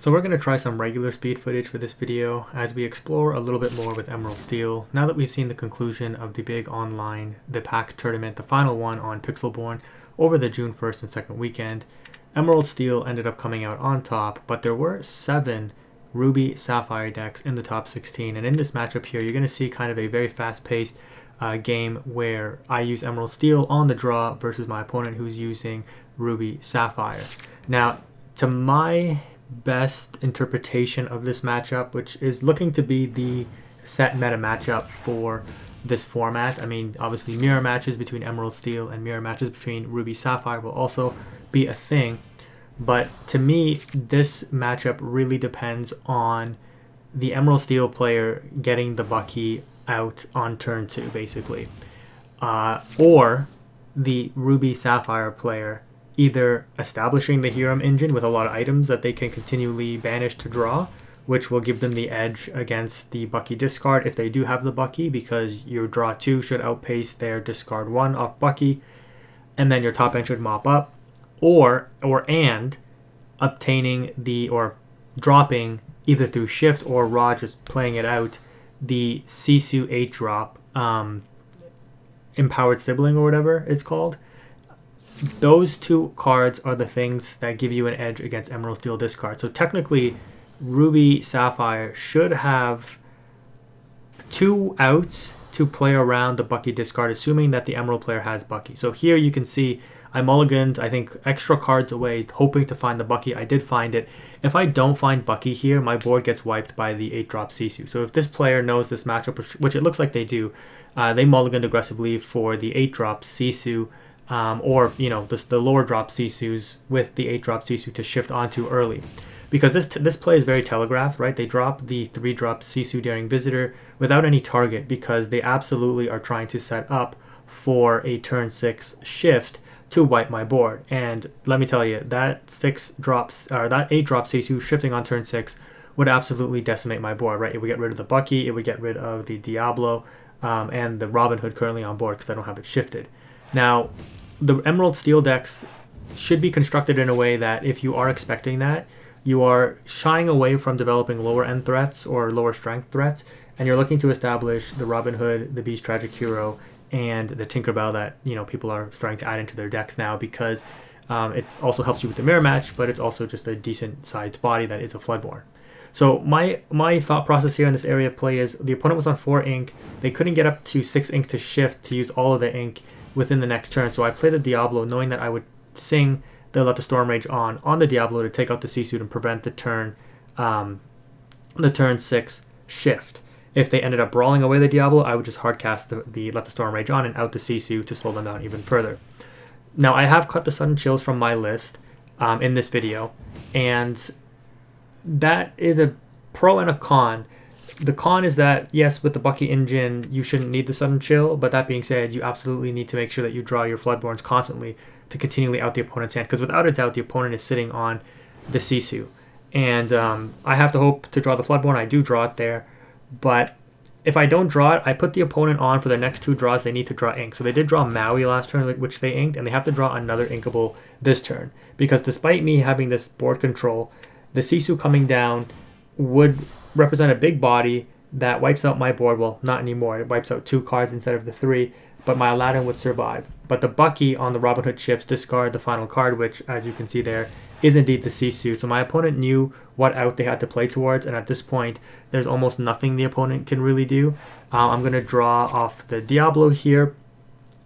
So we're going to try some regular speed footage for this video as we explore a little bit more with Emerald Steel. Now that we've seen the conclusion of the big online, the pack tournament, the final one on Pixelborn over the June 1st and 2nd weekend, Emerald Steel ended up coming out on top, but there were 7 Ruby Sapphire decks in the top 16. And in this matchup here, you're going to see kind of a very fast-paced game where I use Emerald Steel on the draw versus my opponent who's using Ruby Sapphire. Now, to my best interpretation of this matchup, which is looking to be the set meta matchup for this format. I mean, obviously mirror matches between Emerald Steel and mirror matches between Ruby Sapphire will also be a thing. But to me, this matchup really depends on the Emerald Steel player getting the Bucky out on turn 2, basically. Or the Ruby Sapphire player either establishing the Hiram engine with a lot of items that they can continually banish to draw, which will give them the edge against the Bucky discard if they do have the Bucky, because your draw 2 should outpace their discard 1 off Bucky, and then your top end should mop up, or obtaining or dropping either through shift or raw, just playing it out, the Sisu 8 drop, empowered sibling or whatever it's called. Those 2 cards are the things that give you an edge against Emerald Steel discard. So technically, Ruby Sapphire should have 2 outs to play around the Bucky discard, assuming that the Emerald player has Bucky. So here you can see I mulliganed, I think, extra cards away, hoping to find the Bucky. I did find it. If I don't find Bucky here, my board gets wiped by the 8-drop Sisu. So if this player knows this matchup, which it looks like they do, they mulliganed aggressively for the 8-drop Sisu, or the lower drop Sisus with the 8-drop Sisu to shift onto early, because this play is very telegraphed, right? They drop the 3-drop Sisu Daring Visitor without any target because they absolutely are trying to set up for a turn 6 shift to wipe my board. And let me tell you, that 8-drop Sisu shifting on turn 6 would absolutely decimate my board, right? It would get rid of the Bucky, it would get rid of the Diablo, and the Robin Hood currently on board because I don't have it shifted. Now, the Emerald Steel decks should be constructed in a way that if you are expecting that, you are shying away from developing lower end threats or lower strength threats, and you're looking to establish the Robin Hood, the Beast Tragic Hero, and the Tinkerbell that people are starting to add into their decks now, because it also helps you with the mirror match, but it's also just a decent sized body that is a Floodborn. So my thought process here in this area of play is the opponent was on 4 ink. They couldn't get up to 6 ink to shift to use all of the ink within the next turn. So I played the Diablo knowing that I would sing the Let the Storm Rage on the Diablo to take out the Sisu and prevent the turn 6 shift. If they ended up brawling away the Diablo, I would just hardcast the Let the Storm Rage on and out the Sisu to slow them down even further. Now I have cut the Sudden Chills from my list in this video, and that is a pro and a con. The con is that, yes, with the Bucky engine, you shouldn't need the Sudden Chill, but that being said, you absolutely need to make sure that you draw your Floodborns constantly to continually out the opponent's hand, because without a doubt, the opponent is sitting on the Sisu. And I have to hope to draw the Floodborn. I do draw it there, but if I don't draw it, I put the opponent on for their next 2 draws. They need to draw ink. So they did draw Maui last turn, which they inked, and they have to draw another inkable this turn, because despite me having this board control, the Sisu coming down would represent a big body that wipes out my board. Well, not anymore. It wipes out 2 cards instead of the 3, but my Aladdin would survive. But the Bucky on the Robin Hood shifts discard the final card, which, as you can see there, is indeed the Sisu. So my opponent knew what out they had to play towards, and at this point, there's almost nothing the opponent can really do. I'm going to draw off the Diablo here,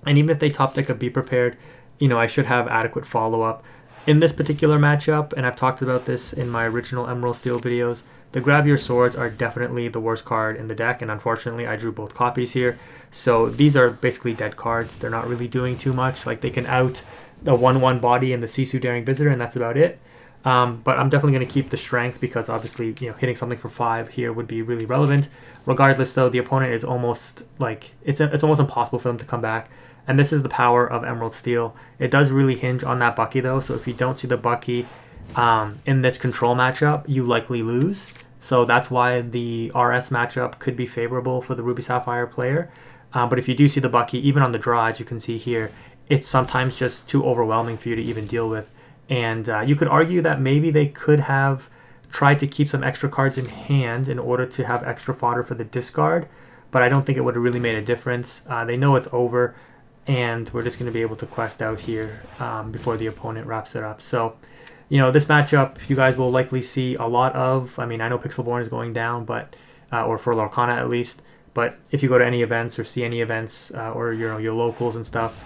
and even if they top deck a Be Prepared, I should have adequate follow-up. In this particular matchup, and I've talked about this in my original Emerald Steel videos, the Grab Your Swords are definitely the worst card in the deck, and unfortunately I drew both copies here. So these are basically dead cards. They're not really doing too much. Like, they can out the 1/1 body and the Sisu Daring Visitor, and that's about it. But I'm definitely going to keep the strength, because obviously hitting something for 5 here would be really relevant. Regardless, though, the opponent is almost like it's almost impossible for them to come back. And this is the power of Emerald Steel. It does really hinge on that Bucky, though. So if you don't see the Bucky in this control matchup, you likely lose. So that's why the RS matchup could be favorable for the Ruby Sapphire player. But if you do see the Bucky, even on the draw, as you can see here, it's sometimes just too overwhelming for you to even deal with. And you could argue that maybe they could have try to keep some extra cards in hand in order to have extra fodder for the discard, but I don't think it would have really made a difference. They know it's over, and we're just going to be able to quest out here before the opponent wraps it up. So, this matchup you guys will likely see a lot of. I mean, I know Pixelborn is going down, but or for Lorcana at least. But if you go to any events or see any events or your locals and stuff,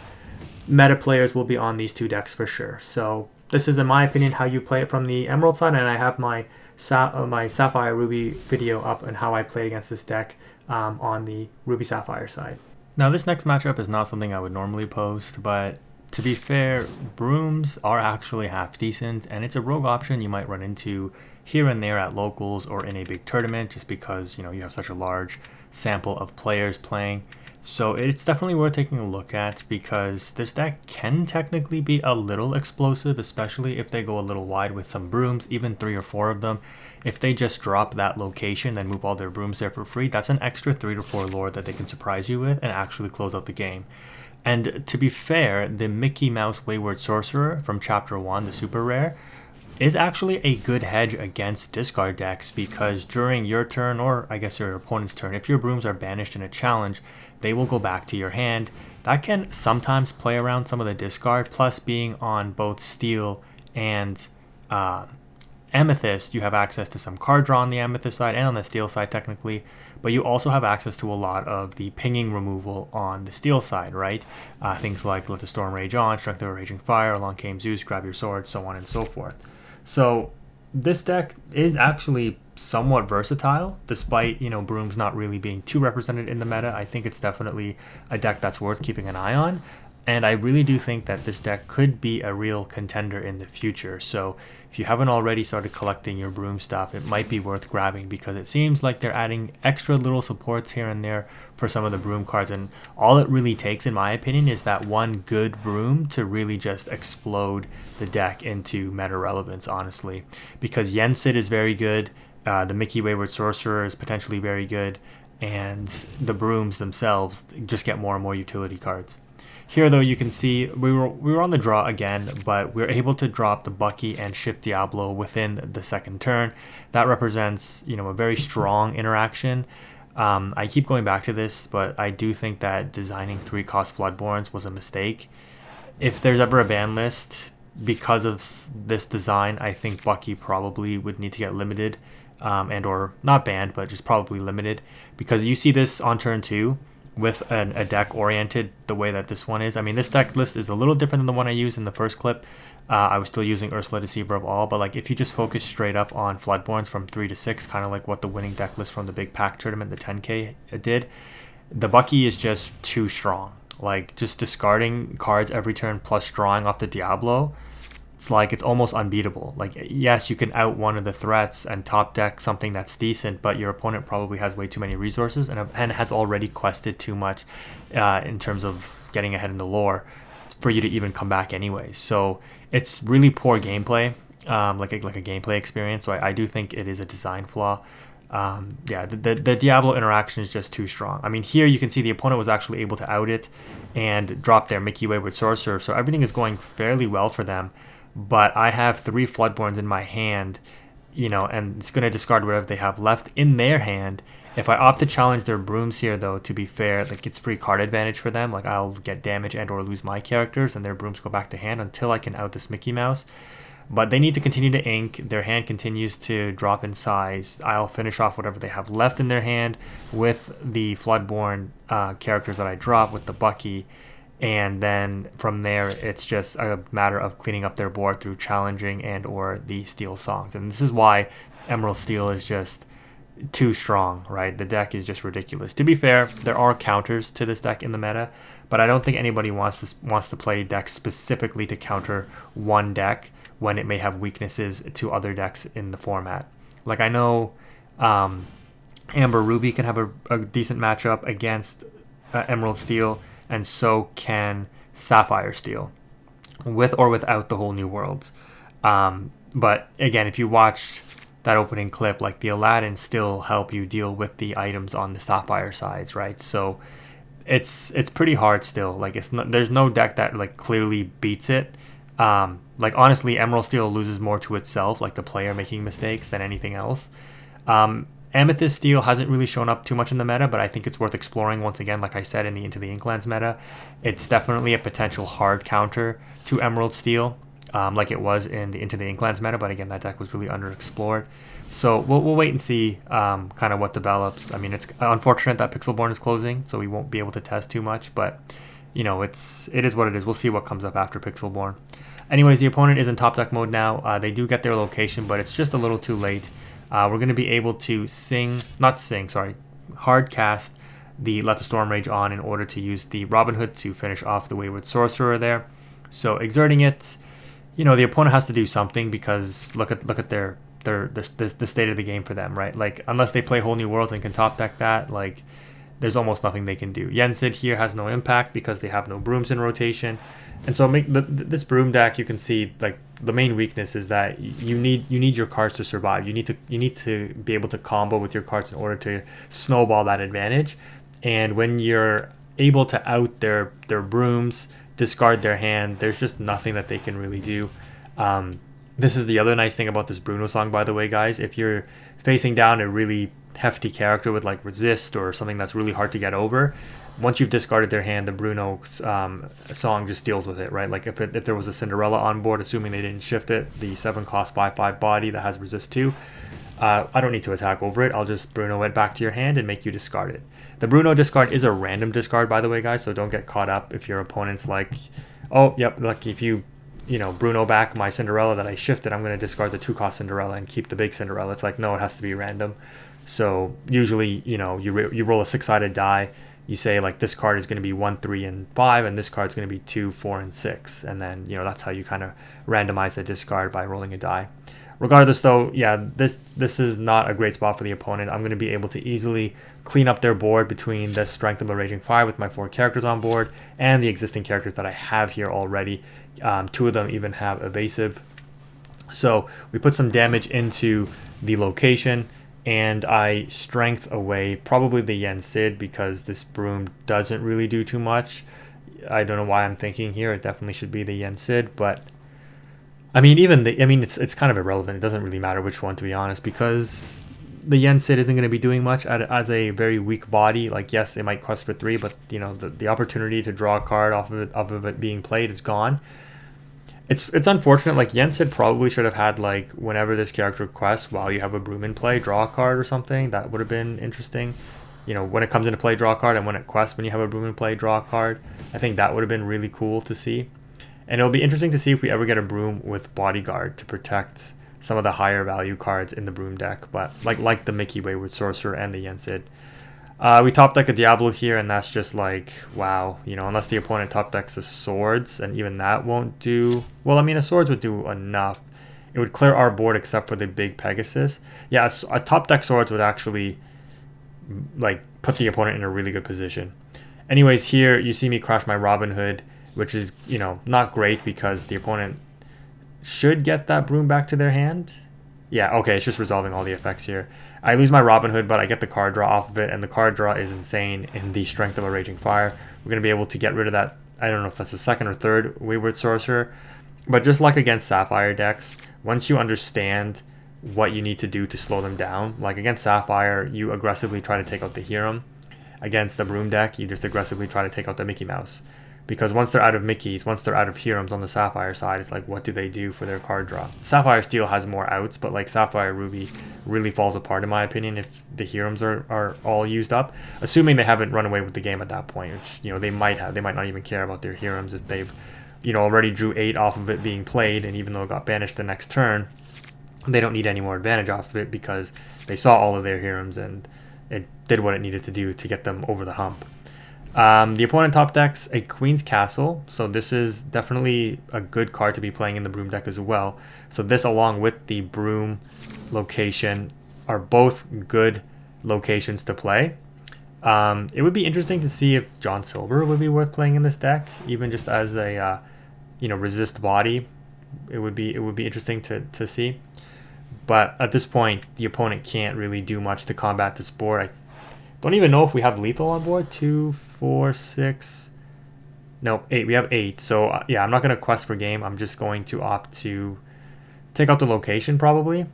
meta players will be on these two decks for sure. So this is, in my opinion, how you play it from the Emerald side, and I have my Sapphire Ruby video up on how I played against this deck on the Ruby Sapphire side. Now this next matchup is not something I would normally post, but to be fair, Brooms are actually half decent, and it's a rogue option you might run into here and there at locals or in a big tournament, just because you have such a large sample of players playing. So it's definitely worth taking a look at, because this deck can technically be a little explosive, especially if they go a little wide with some Brooms, even 3 or 4 of them. If they just drop that location and move all their Brooms there for free, that's an extra 3 to 4 lore that they can surprise you with and actually close out the game. And to be fair, the Mickey Mouse Wayward Sorcerer from Chapter 1, the super rare, is actually a good hedge against discard decks, because during your turn, or I guess your opponent's turn, if your Brooms are banished in a challenge, they will go back to your hand. That can sometimes play around some of the discard, plus being on both Steel and Amethyst, you have access to some card draw on the Amethyst side and on the Steel side technically, but you also have access to a lot of the pinging removal on the Steel side, right? Things like Let the Storm Rage On, Strength of a Raging Fire, Along Came Zeus, Grab Your Sword, so on and so forth. So this deck is actually somewhat versatile, despite Brooms not really being too represented in the meta. I think it's definitely a deck that's worth keeping an eye on, and I really do think that this deck could be a real contender in the future. So if you haven't already started collecting your Broom stuff, it might be worth grabbing, because it seems like they're adding extra little supports here and there for some of the Broom cards, and all it really takes, in my opinion, is that one good Broom to really just explode the deck into meta relevance, honestly. Because Yensid is very good, the Mickey Wayward Sorcerer is potentially very good, and the Brooms themselves just get more and more utility cards. Here, though, you can see we were on the draw again, but we were able to drop the Bucky and Shift Diablo within the second turn. That represents, a very strong interaction. I keep going back to this, but I do think that designing 3-cost Floodborns was a mistake. If there's ever a ban list because of this design, I think Bucky probably would need to get limited, and or not banned, but just probably limited, because you see this on turn 2. With a deck oriented the way that this one is. I mean, this deck list is a little different than the one I used in the first clip. I was still using Ursula Deceiver of All, but like if you just focus straight up on Floodborns from 3 to 6, kind of like what the winning deck list from the big pack tournament, the 10K, did, the Bucky is just too strong. Like, just discarding cards every turn plus drawing off the Diablo, it's almost unbeatable. Like, yes, you can out one of the threats and top deck something that's decent, but your opponent probably has way too many resources and has already quested too much in terms of getting ahead in the lore for you to even come back anyway. So it's really poor gameplay, like a gameplay experience. So I do think it is a design flaw. The Diablo interaction is just too strong. I mean, here you can see the opponent was actually able to out it and drop their Mickey Wayward Sorcerer, so everything is going fairly well for them. But I have 3 Floodborns in my hand, and it's going to discard whatever they have left in their hand. If I opt to challenge their Brooms here, though, to be fair, like, it's free card advantage for them. Like, I'll get damage and or lose my characters, and their Brooms go back to hand until I can out this Mickey Mouse. But they need to continue to ink. Their hand continues to drop in size. I'll finish off whatever they have left in their hand with the Floodborn characters that I drop with the Bucky. And then from there, it's just a matter of cleaning up their board through challenging and or the Steel Songs. And this is why Emerald Steel is just too strong, right? The deck is just ridiculous. To be fair, there are counters to this deck in the meta, but I don't think anybody wants to play decks specifically to counter one deck when it may have weaknesses to other decks in the format. Like, I know Amber Ruby can have a decent matchup against Emerald Steel, and so can Sapphire Steel, with or without the whole New Worlds. But again, if you watched that opening clip, like, the Aladdin still help you deal with the items on the Sapphire sides, right? So it's pretty hard still. Like, there's no deck that like clearly beats it. Like honestly, Emerald Steel loses more to itself, like the player making mistakes, than anything else. Amethyst Steel hasn't really shown up too much in the meta, but I think it's worth exploring once again. Like I said, in the Into the Inklands meta, it's definitely a potential hard counter to Emerald Steel, like it was in the Into the Inklands meta. But again, that deck was really underexplored. So we'll wait and see kind of what develops. I mean, it's unfortunate that Pixelborn is closing, so we won't be able to test too much. But you know, it is what it is. We'll see what comes up after Pixelborn. Anyways, the opponent is in top deck mode now. They do get their location, but it's just a little too late. We're going to be able to hard cast the Let the Storm Rage on in order to use the Robin Hood to finish off the Wayward Sorcerer there. So exerting it, you know, the opponent has to do something, because look at the state of the game for them, right? Like, unless they play Whole New Worlds and can top deck that, like, there's almost nothing they can do. Yensid here has no impact because they have no Brooms in rotation. And so this Broom deck, you can see, like, the main weakness is that you need your cards to survive. You need to be able to combo with your cards in order to snowball that advantage. And when you're able to out their Brooms, discard their hand, there's just nothing that they can really do. This is the other nice thing about this Bruno song, by the way, guys. If you're facing down a really hefty character with like resist or something that's really hard to get over, once you've discarded their hand, the Bruno song just deals with it, right? Like if there was a Cinderella on board, assuming they didn't shift it, the 7-cost 5/5 body that has resist 2, I don't need to attack over it. I'll just Bruno it back to your hand and make you discard it. The Bruno discard is a random discard, by the way, guys, so don't get caught up if your opponent's like, oh, yep, like if you Bruno back my Cinderella that I shifted, I'm going to discard the 2-cost Cinderella and keep the big Cinderella. It's like, no, it has to be random. So usually, you roll a 6-sided die. You say, like, this card is going to be 1, 3, and 5, and this card is going to be 2, 4, and 6. And then, that's how you kind of randomize the discard by rolling a die. Regardless, though, yeah, this is not a great spot for the opponent. I'm going to be able to easily clean up their board between the Strength of a Raging Fire with my 4 characters on board and the existing characters that I have here already. 2 of them even have Evasive. So we put some damage into the location, and I strength away probably the Yensid because this Broom doesn't really do too much. I don't know why I'm thinking here. It definitely should be the Yensid, but I mean, it's kind of irrelevant. It doesn't really matter which one, to be honest, because the Yensid isn't going to be doing much as a very weak body. Like, yes, they might quest for 3, but the opportunity to draw a card off of it being played is gone. It's unfortunate. Like, Yensid probably should have had, like, whenever this character quests, while you have a Broom in play, draw a card or something. That would have been interesting. When it comes into play, draw a card, and when it quests, when you have a Broom in play, draw a card. I think that would have been really cool to see. And it'll be interesting to see if we ever get a Broom with Bodyguard to protect some of the higher value cards in the Broom deck, but like the Mickey Wayward Sorcerer and the Yensid. We top deck a Diablo here, and that's just like, wow, unless the opponent top decks a Swords, and even that won't do. Well, I mean, a Swords would do enough. It would clear our board except for the big Pegasus. Yeah, a top deck Swords would actually like put the opponent in a really good position. Anyways, here you see me crash my Robin Hood, which is, not great because the opponent should get that Broom back to their hand. Yeah, okay, it's just resolving all the effects here. I lose my Robin Hood, but I get the card draw off of it, and the card draw is insane in the Strength of a Raging Fire. We're going to be able to get rid of that. I don't know if that's the 2nd or 3rd Wayward Sorcerer, but just like against Sapphire decks, once you understand what you need to do to slow them down, like against Sapphire, you aggressively try to take out the Hiram. Against the Broom deck, you just aggressively try to take out the Mickey Mouse. Because once they're out of Mickeys, once they're out of Hirams on the Sapphire side, it's like, what do they do for their card draw? Sapphire Steel has more outs, but like Sapphire Ruby really falls apart in my opinion if the Hirams are all used up. Assuming they haven't run away with the game at that point, which they might have. They might not even care about their Hirams if they've already drew 8 off of it being played, and even though it got banished the next turn, they don't need any more advantage off of it because they saw all of their Hirams and it did what it needed to do to get them over the hump. The opponent top decks a Queen's Castle, so this is definitely a good card to be playing in the Broom deck as well. So this, along with the Broom location, are both good locations to play. It would be interesting to see if John Silver would be worth playing in this deck, even just as a resist body. It would be interesting to see. But at this point, the opponent can't really do much to combat this board. I don't even know if we have lethal on board. 2, 4, 6. Nope, 8. We have 8. So yeah, I'm not going to quest for game. I'm just going to opt to take out the location probably.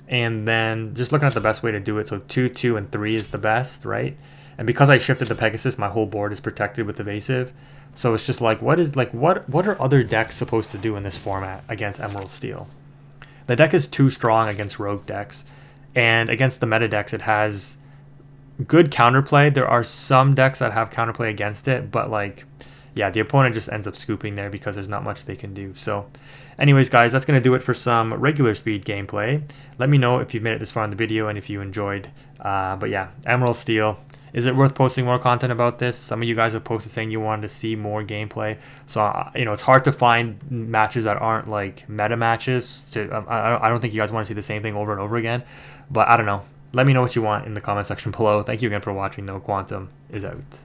And then just looking at the best way to do it. So 2, 2, and 3 is the best, right? And because I shifted the Pegasus, my whole board is protected with evasive. So it's just like, what are other decks supposed to do in this format against Emerald Steel? The deck is too strong against rogue decks. And against the meta decks, it has good counterplay. There are some decks that have counterplay against it, but like, yeah, the opponent just ends up scooping there because there's not much they can do. So anyways, guys, that's going to do it for some regular speed gameplay. Let me know if you've made it this far in the video and if you enjoyed. But yeah, Emerald Steel. Is it worth posting more content about this? Some of you guys have posted saying you wanted to see more gameplay. So, it's hard to find matches that aren't like meta matches. I don't think you guys want to see the same thing over and over again. But I don't know. Let me know what you want in the comment section below. Thank you again for watching, though. Quantum is out.